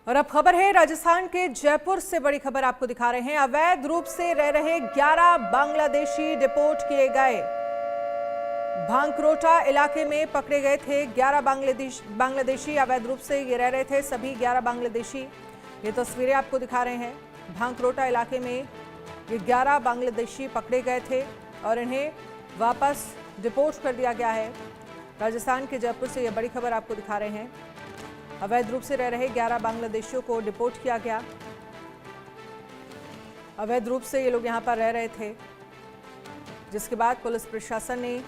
और अब खबर है राजस्थान के जयपुर से, बड़ी खबर आपको दिखा रहे हैं। अवैध रूप से रह रहे 11 बांग्लादेशी डिपोर्ट किए गए। भांकरोटा इलाके में पकड़े गए थे 11 बांग्लादेशी अवैध रूप से ये रह रहे थे। सभी 11 बांग्लादेशी, ये तस्वीरें आपको दिखा रहे हैं। भांकरोटा इलाके में ये 11 बांग्लादेशी पकड़े गए थे और इन्हें वापस डिपोर्ट कर दिया गया है। राजस्थान के जयपुर से ये बड़ी खबर आपको दिखा रहे हैं। अवैध रूप से रह रहे 11 बांग्लादेशियों को डिपोर्ट किया गया। अवैध रूप से ये लोग यहां पर रह रहे थे, जिसके बाद पुलिस प्रशासन ने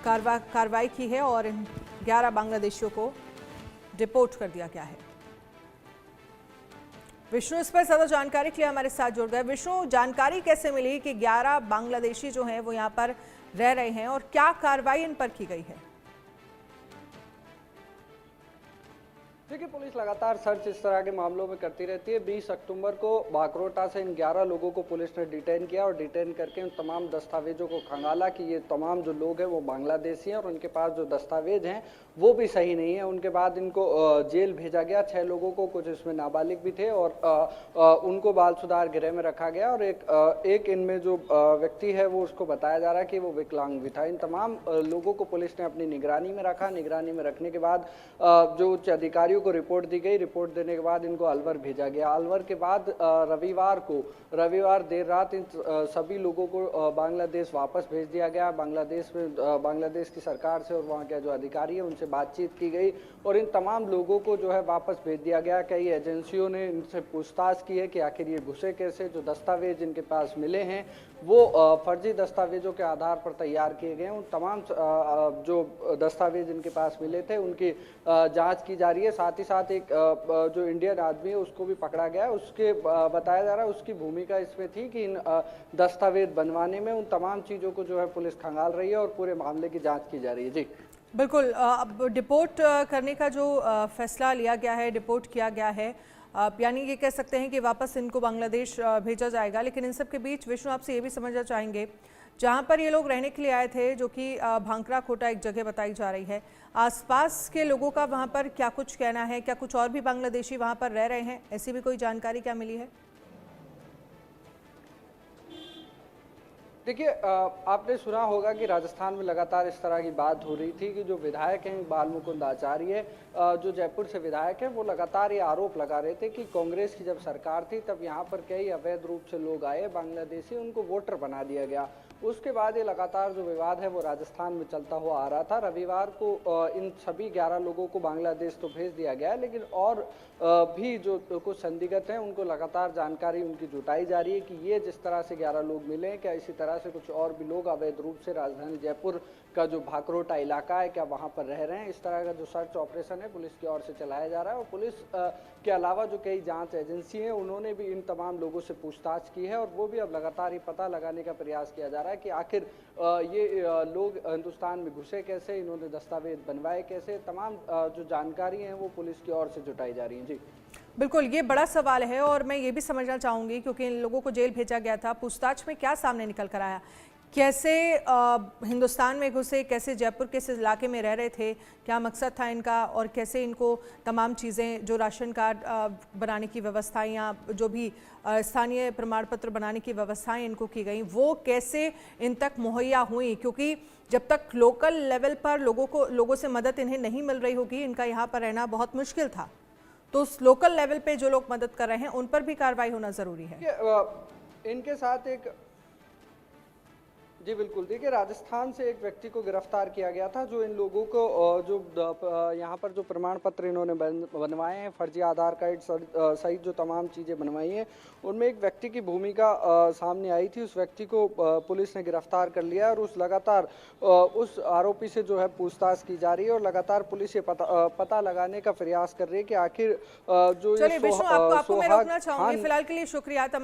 कार्रवाई की है और इन 11 बांग्लादेशियों को डिपोर्ट कर दिया गया है। विष्णु इस पर ज्यादा जानकारी के लिए हमारे साथ जुड़ गए। विष्णु, जानकारी कैसे मिली कि 11 बांग्लादेशी जो हैं वो यहाँ पर रह रहे हैं और क्या कार्रवाई इन पर की गई है? देखिए, पुलिस लगातार सर्च इस तरह के मामलों में करती रहती है। 20 अक्टूबर को भांकरोटा से इन 11 लोगों को पुलिस ने डिटेन किया और डिटेन करके उन तमाम दस्तावेजों को खंगाला कि ये तमाम जो लोग हैं वो बांग्लादेशी हैं और उनके पास जो दस्तावेज हैं वो भी सही नहीं है। उनके बाद इनको जेल भेजा गया। 6 लोगों को, कुछ इसमें नाबालिग भी थे, और उनको बाल सुधार गृह में रखा गया। और एक इनमें जो व्यक्ति है वो उसको बताया जा रहा है कि वो विकलांग भी था। इन तमाम लोगों को पुलिस ने अपनी निगरानी में रखा। निगरानी में रखने के बाद जो उच्च अधिकारियों को रिपोर्ट दी गई। रिपोर्ट देने के बाद इनको अलवर भेजा गया। अलवर के बाद रविवार देर रात इन सभी लोगों को बांग्लादेश वापस भेज दिया गया। बांग्लादेश की सरकार से और वहाँ के जो अधिकारी है उनसे बातचीत की गई और इन तमाम लोगों को जो है वापस भेज दिया गया। कई एजेंसियों ने इनसे पूछताछ की है कि आखिर ये घुसे कैसे। जो दस्तावेज इनके पास मिले हैं वो फर्जी दस्तावेजों के आधार पर तैयार किए गए हैं। उन तमाम जो दस्तावेज इनके पास मिले थे उनकी जांच की जा रही है। साथ ही साथ एक जो इंडियन आदमी है उसको भी पकड़ा गया। उसके बताया जा रहा है उसकी भूमिका इसमें थी कि इन दस्तावेज बनवाने में। उन तमाम चीज़ों को जो है पुलिस खंगाल रही है और पूरे मामले की जांच की जा रही है। जी बिल्कुल, अब डिपोर्ट करने का जो फैसला लिया गया है, डिपोर्ट किया गया है, यानी ये कह सकते हैं कि वापस इनको बांग्लादेश भेजा जाएगा। लेकिन इन सब के बीच विष्णु, आपसे ये भी समझना चाहेंगे, जहाँ पर ये लोग रहने के लिए आए थे, जो कि भांकराखोटा एक जगह बताई जा रही है, आसपास के लोगों का वहाँ पर क्या कुछ कहना है? क्या कुछ और भी बांग्लादेशी वहाँ पर रह रहे हैं? ऐसी भी कोई जानकारी क्या मिली है? देखिए, आपने सुना होगा कि राजस्थान में लगातार इस तरह की बात हो रही थी कि जो विधायक हैं बाल मुकुंद आचार्य, जो जयपुर से विधायक हैं, वो लगातार ये आरोप लगा रहे थे कि कांग्रेस की जब सरकार थी तब यहाँ पर कई अवैध रूप से लोग आए बांग्लादेशी, उनको वोटर बना दिया गया। उसके बाद ये लगातार जो विवाद है वो राजस्थान में चलता हुआ आ रहा था। रविवार को इन सभी 11 लोगों को बांग्लादेश तो भेज दिया गया है, लेकिन और भी जो कुछ संदिग्ध हैं उनको लगातार जानकारी उनकी जुटाई जा रही है कि ये जिस तरह से 11 लोग मिले हैं, क्या इसी तरह से कुछ और भी लोग अवैध रूप से राजधानी जयपुर का जो भांकरोटा इलाका है क्या वहाँ पर रह रहे हैं। इस तरह का जो सर्च ऑपरेशन है पुलिस की ओर से चलाया जा रहा है। और पुलिस के अलावा जो कई जांच एजेंसी हैं उन्होंने भी इन तमाम लोगों से पूछताछ की है और वो भी अब लगातार ये पता लगाने का प्रयास किया जा रहा है कि आखिर ये लोग हिंदुस्तान में घुसे कैसे, इन्होंने दस्तावेज बनवाए कैसे। तमाम जो जानकारी हैं वो पुलिस की ओर से जुटाई जा रही हैं। जी बिल्कुल, ये बड़ा सवाल है और मैं ये भी समझना चाहूँगी, क्योंकि इन लोगों को जेल भेजा गया था, पूछताछ में क्या सामने निकल कर आया? कैसे हिंदुस्तान में घुसे, कैसे जयपुर के इस इलाके में रह रहे थे, क्या मकसद था इनका, और कैसे इनको तमाम चीज़ें, जो राशन कार्ड बनाने की व्यवस्थाएं या जो भी स्थानीय प्रमाण पत्र बनाने की व्यवस्थाएं इनको की गई, वो कैसे इन तक मुहैया हुई? क्योंकि जब तक लोकल लेवल पर लोगों से मदद इन्हें नहीं मिल रही होगी, इनका यहाँ पर रहना बहुत मुश्किल था। तो उस लोकल लेवल पे जो लोग मदद कर रहे हैं उन पर भी कार्रवाई होना ज़रूरी है। इनके साथ एक जी बिल्कुल, देखिए, राजस्थान से एक व्यक्ति को गिरफ्तार किया गया था जो इन लोगों को जो यहाँ पर जो प्रमाण पत्र इन्होंने बनवाए हैं, फर्जी आधार कार्ड सहित जो तमाम चीज़ें बनवाई हैं, उनमें एक व्यक्ति की भूमिका सामने आई थी। उस व्यक्ति को पुलिस ने गिरफ्तार कर लिया और लगातार उस आरोपी से जो है पूछताछ की जा रही है और लगातार पुलिस ये पता लगाने का प्रयास कर रही है कि आखिर जो चलिए विष्णु, आपको मैं रोकना चाहूंगी फिलहाल के लिए। शुक्रिया।